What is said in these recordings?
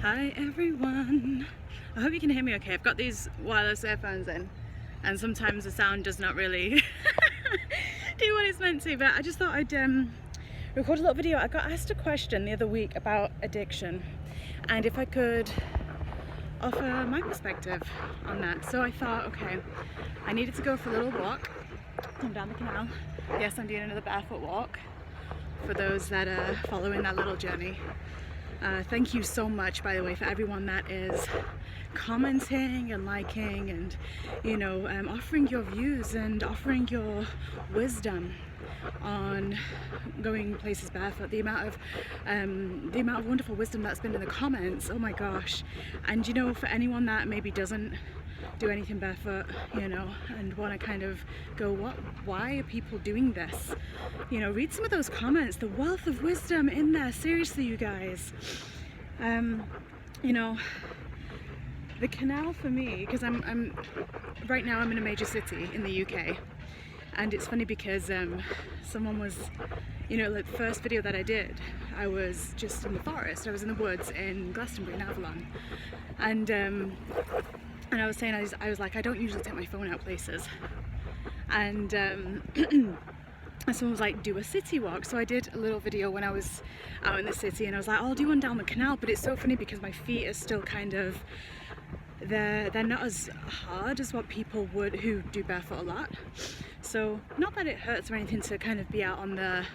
Hi everyone. I hope you can hear me okay. I've got these wireless earphones in and sometimes the sound does not really do what it's meant to, but I just thought I'd record a little video. I got asked a question the other week about addiction and if I could offer my perspective on that. So I thought, okay, I needed to go for a little walk. Come down the canal. Yes, I'm doing another barefoot walk for those that are following that little journey. Thank you so much, by the way, for everyone that is commenting and liking and, you know, offering your views and offering your wisdom on going places barefoot. The amount of wonderful wisdom that's been in the comments, oh my gosh. And you know, for anyone that maybe doesn't do anything barefoot, you know, and want to kind of go, why are people doing this? You know, read some of those comments, the wealth of wisdom in there. Seriously, you guys. You know, the canal for me, because I'm right now I'm in a major city in the UK, and it's funny because someone was, you know, like the first video that I did, I was just in the forest. I was in the woods in Glastonbury in Avalon, and I was saying, I was like, I don't usually take my phone out places. And someone was like, do a city walk. So I did a little video when I was out in the city and I was like, I'll do one down the canal. But it's so funny because my feet are still kind of, they're not as hard as what people would who do barefoot a lot. So not that it hurts or anything to kind of be out on the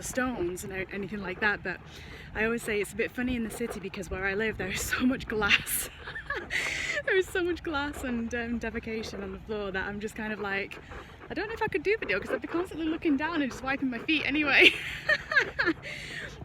stones and anything like that, but I always say it's a bit funny in the city because where I live there is so much glass. There is so much glass and defecation on the floor that I'm just kind of like, I don't know if I could do video because I'd be constantly looking down and just wiping my feet anyway.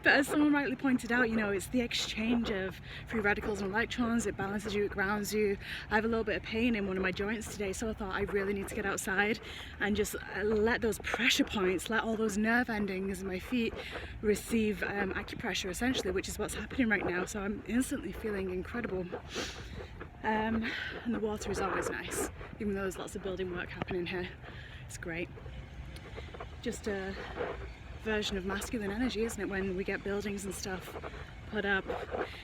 But as someone rightly pointed out, you know, it's the exchange of free radicals and electrons. It balances you, it grounds you. I have a little bit of pain in one of my joints today, so I thought I really need to get outside and just let those pressure points, let all those nerve endings in my feet receive acupressure, essentially, which is what's happening right now. So I'm instantly feeling incredible. And the water is always nice, even though there's lots of building work happening here. It's great. Just a version of masculine energy, isn't it, when we get buildings and stuff put up.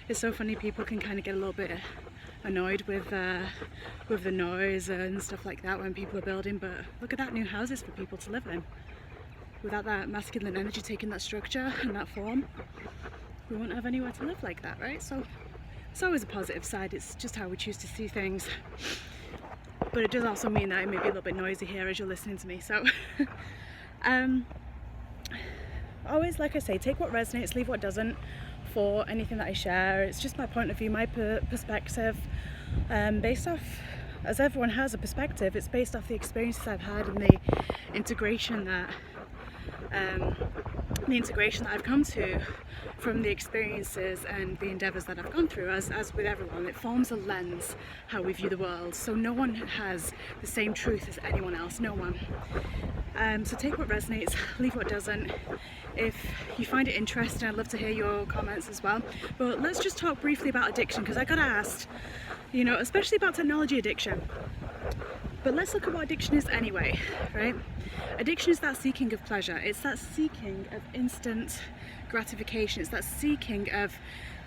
It's so funny, people can kind of get a little bit annoyed with the noise and stuff like that when people are building, but look at that, new houses for people to live in. Without that masculine energy taking that structure and that form, we won't have anywhere to live like that, right? So it's always a positive side. It's just how we choose to see things. But it does also mean that it may be a little bit noisy here as you're listening to me. So always, like I say, take what resonates, leave what doesn't for anything that I share. It's just my point of view, my perspective, based off, as everyone has a perspective, it's based off the experiences I've had and the integration that I've come to from the experiences and the endeavours that I've gone through. As with everyone, it forms a lens how we view the world, so no one has the same truth as anyone else, no one. So take what resonates, leave what doesn't. If you find it interesting, I'd love to hear your comments as well. But let's just talk briefly about addiction, because I got asked, you know, especially about technology addiction. But let's look at what addiction is anyway, right? Addiction is that seeking of pleasure. It's that seeking of instant gratification. It's that seeking of,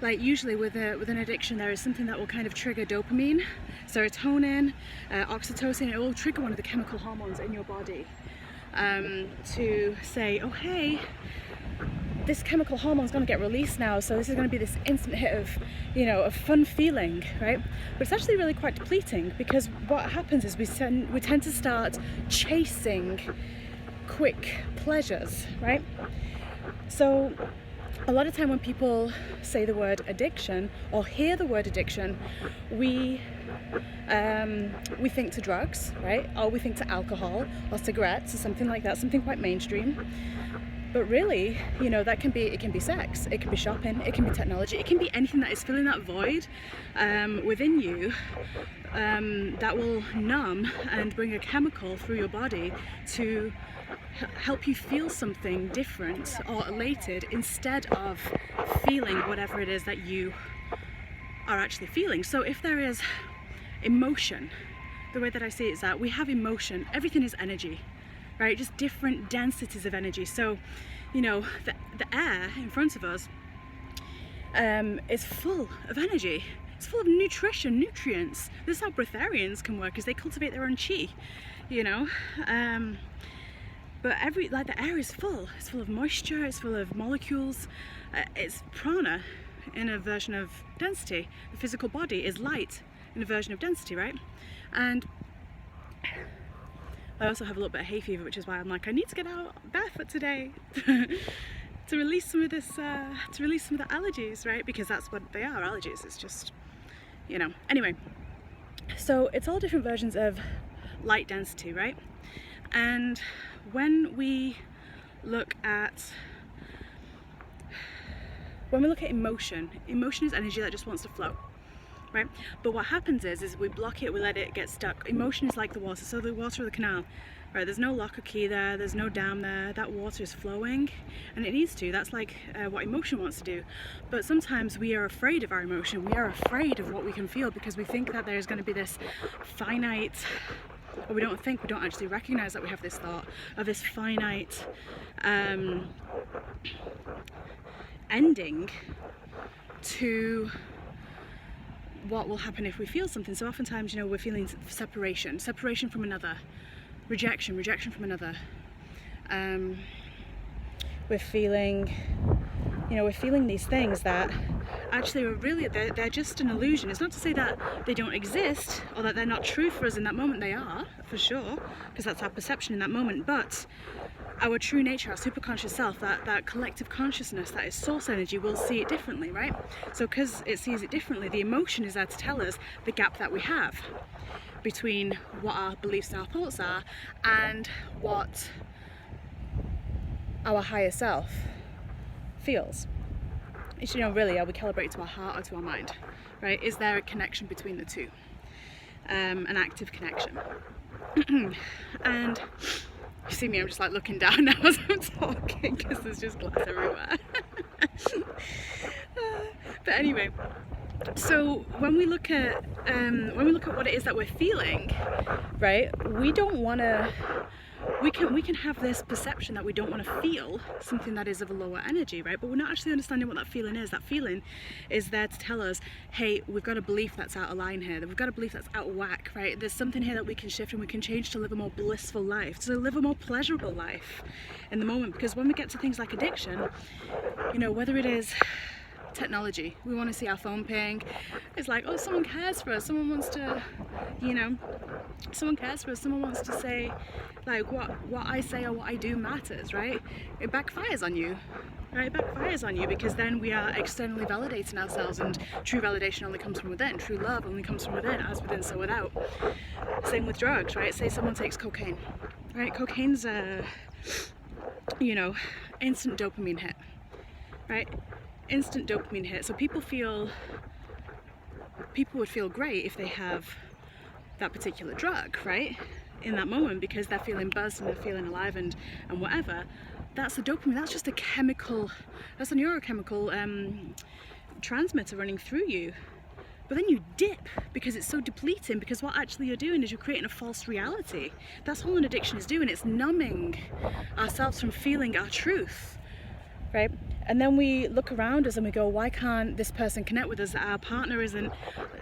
like, usually with an addiction there is something that will kind of trigger dopamine, serotonin, oxytocin. It will trigger one of the chemical hormones in your body to say, oh hey, this chemical hormone is going to get released now, so this is going to be this instant hit of, you know, a fun feeling, right? But it's actually really quite depleting, because what happens is we tend to start chasing quick pleasures, right? So a lot of time when people say the word addiction or hear the word addiction, we think to drugs, right? Or we think to alcohol or cigarettes or something like that, something quite mainstream. But really, you know, it can be sex, it can be shopping, it can be technology, it can be anything that is filling that void within you that will numb and bring a chemical through your body to help you feel something different or elated instead of feeling whatever it is that you are actually feeling. So if there is emotion, the way that I see it is that we have emotion, everything is energy, right? Just different densities of energy. So, you know, the air in front of us is full of energy. It's full of nutrition, nutrients. This is how breatharians can work, is they cultivate their own chi, you know. But the air is full. It's full of moisture, it's full of molecules. It's prana in a version of density. The physical body is light in a version of density, right? And I also have a little bit of hay fever, which is why I'm like, I need to get out barefoot today to release some of this, to release some of the allergies, right? Because that's what they are, allergies. It's just, you know. Anyway, so it's all different versions of light density, right? And when we look at emotion, emotion is energy that just wants to flow, right? But what happens is we block it, we let it get stuck. Emotion is like the water, so the water of the canal, right? There's no lock or key there, there's no dam there, that water is flowing, and it needs to. That's like what emotion wants to do. But sometimes we are afraid of our emotion, we are afraid of what we can feel, because we think that there's going to be this finite, or we don't actually recognize that we have this thought of this finite ending to what will happen if we feel something. So oftentimes, you know, we're feeling separation from another, rejection from another. We're feeling, you know, we're feeling these things that actually are really, they're just an illusion. It's not to say that they don't exist or that they're not true for us in that moment. They are, for sure, because that's our perception in that moment. But our true nature, our superconscious self, that collective consciousness that is source energy, will see it differently, right? So because it sees it differently, the emotion is there to tell us the gap that we have between what our beliefs and our thoughts are and what our higher self feels. You know, really, are we calibrated to our heart or to our mind, right? Is there a connection between the two? An active connection. And you see me, I'm just like looking down now as I'm talking because there's just glass everywhere. But anyway, so when we look at what it is that we're feeling, right? We don't want to. We can have this perception that we don't want to feel something that is of a lower energy, right? But we're not actually understanding what that feeling is. That feeling is there to tell us, hey, we've got a belief that's out of line here, that we've got a belief that's out of whack, right? There's something here that we can shift and we can change to live a more blissful life, to live a more pleasurable life in the moment. Because when we get to things like addiction, you know, whether it is technology, we want to see our phone ping, it's like, oh, someone cares for us, someone wants to, you know, someone cares for us, someone wants to say, like, what I say or what I do matters, right? It backfires on you, right? It backfires on you, because then we are externally validating ourselves, and true validation only comes from within, true love only comes from within, as within so without. Same with drugs, right? Say someone takes cocaine, right? Cocaine's a, you know, instant dopamine hit, right? Instant dopamine hit. So people would feel great if they have that particular drug, right, in that moment, because they're feeling buzzed and they're feeling alive and whatever. That's the dopamine. That's just a chemical, that's a neurochemical transmitter running through you. But then you dip because it's so depleting, because what actually you're doing is you're creating a false reality. That's all an addiction is doing. It's numbing ourselves from feeling our truth, right? And then we look around us and we go, why can't this person connect with us? Our partner isn't,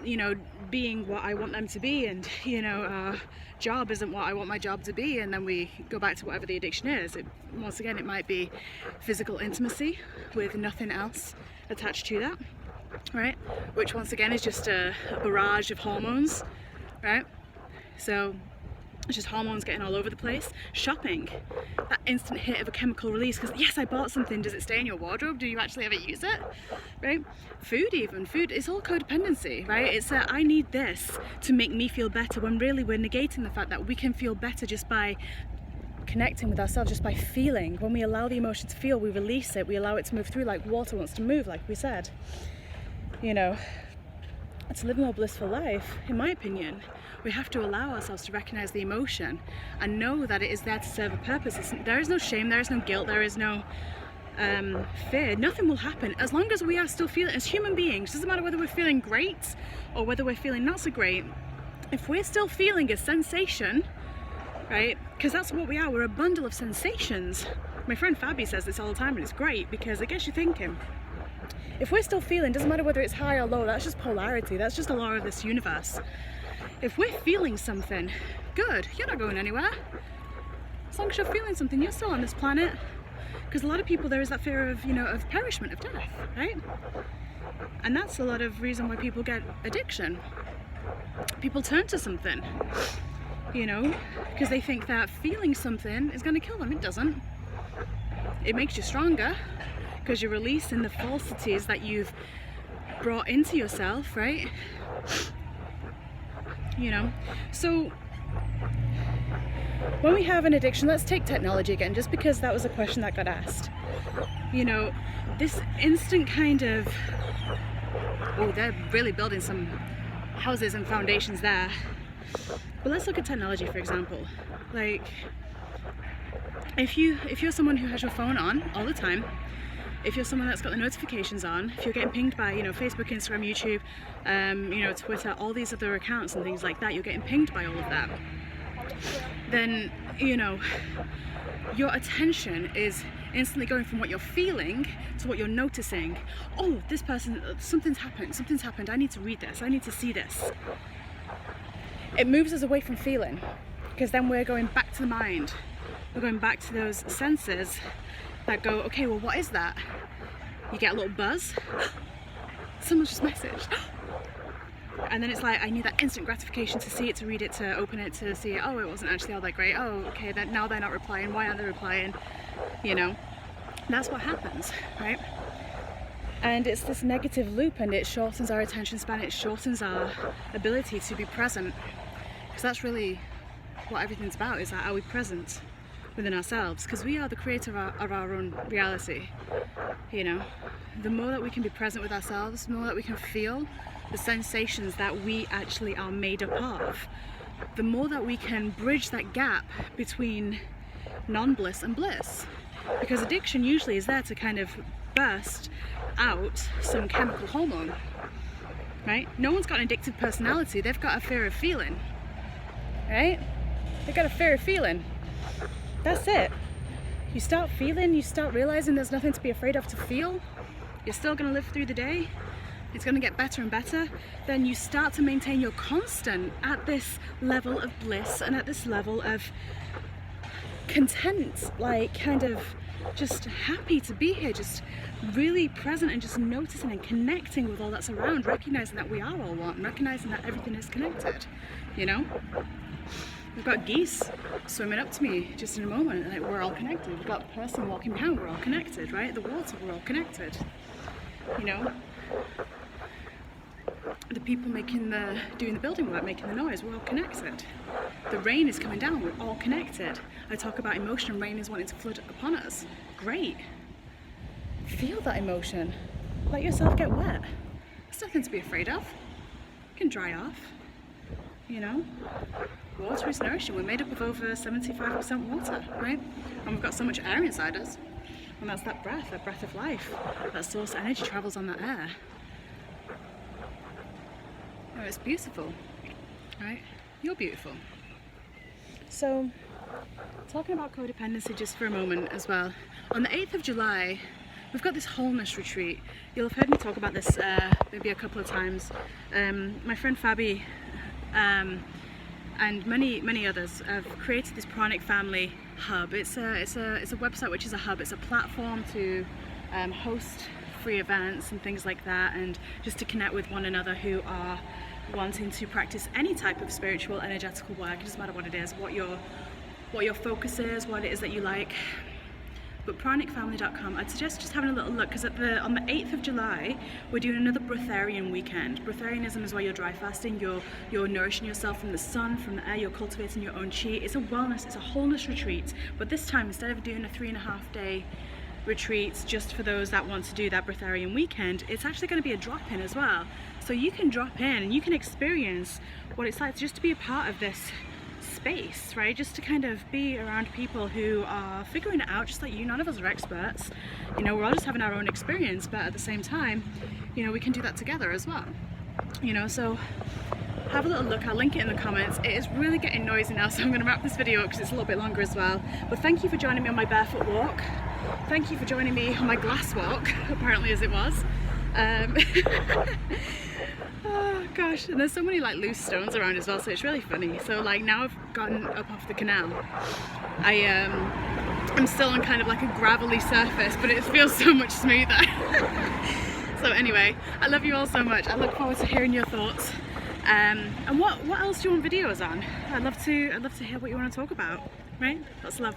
you know, being what I want them to be, and, you know, our job isn't what I want my job to be. And then we go back to whatever the addiction is. Once again, it might be physical intimacy with nothing else attached to that, right? Which once again is just a barrage of hormones, right? So it's just hormones getting all over the place. Shopping, that instant hit of a chemical release, because yes, I bought something. Does it stay in your wardrobe? Do you actually ever use it? Right? Food, even food, it's all codependency, right? It's I need this to make me feel better, when really we're negating the fact that we can feel better just by connecting with ourselves, just by feeling. When we allow the emotion to feel, we release it, we allow it to move through like water wants to move, like we said. You know, to live a more blissful life, in my opinion, we have to allow ourselves to recognize the emotion and know that it is there to serve a purpose. There is no shame, there is no guilt, there is no fear. Nothing will happen as long as we are still feeling as human beings. Doesn't matter whether we're feeling great or whether we're feeling not so great. If we're still feeling a sensation, right, because that's what we are, we're a bundle of sensations. My friend Fabi says this all the time, and it's great because it gets you thinking. If we're still feeling, doesn't matter whether it's high or low, that's just polarity, that's just a law of this universe. If we're feeling something, good, you're not going anywhere. As long as you're feeling something, you're still on this planet. Because a lot of people, there is that fear of, you know, of perishment, of death, right? And that's a lot of reason why people get addiction. People turn to something, you know, because they think that feeling something is going to kill them. It doesn't. It makes you stronger because you're releasing the falsities that you've brought into yourself, right? You know, so when we have an addiction, let's take technology again, just because that was a question that got asked. You know, this instant kind of, oh, they're really building some houses and foundations there. But let's look at technology, for example. Like, if you're someone who has your phone on all the time, if you're someone that's got the notifications on, if you're getting pinged by, you know, Facebook, Instagram, YouTube, you know, Twitter, all these other accounts and things like that, you're getting pinged by all of that, then, you know, your attention is instantly going from what you're feeling to what you're noticing. Oh, this person, something's happened, I need to read this, I need to see this. It moves us away from feeling, because then we're going back to the mind. We're going back to those senses that go, okay, well, what is that? You get a little buzz. Someone's just messaged. And then it's like, I need that instant gratification to see it, to read it, to open it, to see it. Oh, it wasn't actually all that great. Oh, okay, then now they're not replying. Why aren't they replying? You know, that's what happens, right? And it's this negative loop, and it shortens our attention span. It shortens our ability to be present, because that's really what everything's about, is that, are we present within ourselves? Because we are the creator of our own reality. You know, the more that we can be present with ourselves, the more that we can feel the sensations that we actually are made up of, the more that we can bridge that gap between non-bliss and bliss. Because addiction usually is there to kind of burst out some chemical hormone, right? No one's got an addictive personality, they've got a fear of feeling, right? They've got a fear of feeling. That's it. You start feeling, you start realizing there's nothing to be afraid of to feel. You're still going to live through the day. It's going to get better and better. Then you start to maintain your constant at this level of bliss and at this level of content, like kind of just happy to be here, just really present and just noticing and connecting with all that's around, recognizing that we are all one, recognizing that everything is connected, you know? We've got geese swimming up to me just in a moment, like we're all connected. We've got a person walking behind, we're all connected, right? The water, we're all connected, you know? The people doing the building work, making the noise, we're all connected. The rain is coming down, we're all connected. I talk about emotion, rain is wanting to flood upon us. Great. Feel that emotion. Let yourself get wet. There's nothing to be afraid of. You can dry off, you know? Water is nourishing. We're made up of over 75% water, right? And we've got so much air inside us. And that's that breath of life. That source of energy travels on that air. Oh, it's beautiful, right? You're beautiful. So, talking about codependency just for a moment as well. On the 8th of July, we've got this wholeness retreat. You'll have heard me talk about this maybe a couple of times. My friend Fabi and many others have created this Pranic Family hub. It's a website which is a hub. It's a platform to host free events and things like that, and just to connect with one another who are wanting to practice any type of spiritual, energetical work. It doesn't matter what it is, what your focus is, what it is that you like. But pranicfamily.com, I'd suggest just having a little look, because on the 8th of July we're doing another breatharian weekend. Breatharianism is where you're dry fasting, you're nourishing yourself from the sun, from the air, you're cultivating your own chi. It's a wellness, it's a wholeness retreat, but this time, instead of doing a 3.5-day retreat just for those that want to do that breatharian weekend, it's actually going to be a drop-in as well. So you can drop in and you can experience what it's like just to be a part of this space, right? Just to kind of be around people who are figuring it out just like you. None of us are experts, you know, we're all just having our own experience, but at the same time, you know, we can do that together as well, you know. So have a little look, I'll link it in the comments. It is really getting noisy now, so I'm going to wrap this video up because it's a little bit longer as well. But thank you for joining me on my barefoot walk. Thank you for joining me on my glass walk, apparently, as it was. Oh gosh, and there's so many like loose stones around as well, so it's really funny. So like now I've gotten up off the canal, I'm still on kind of like a gravelly surface, but it feels so much smoother. So anyway, I love you all so much. I look forward to hearing your thoughts. And what else do you want videos on? I'd love to hear what you want to talk about, right? Lots of love.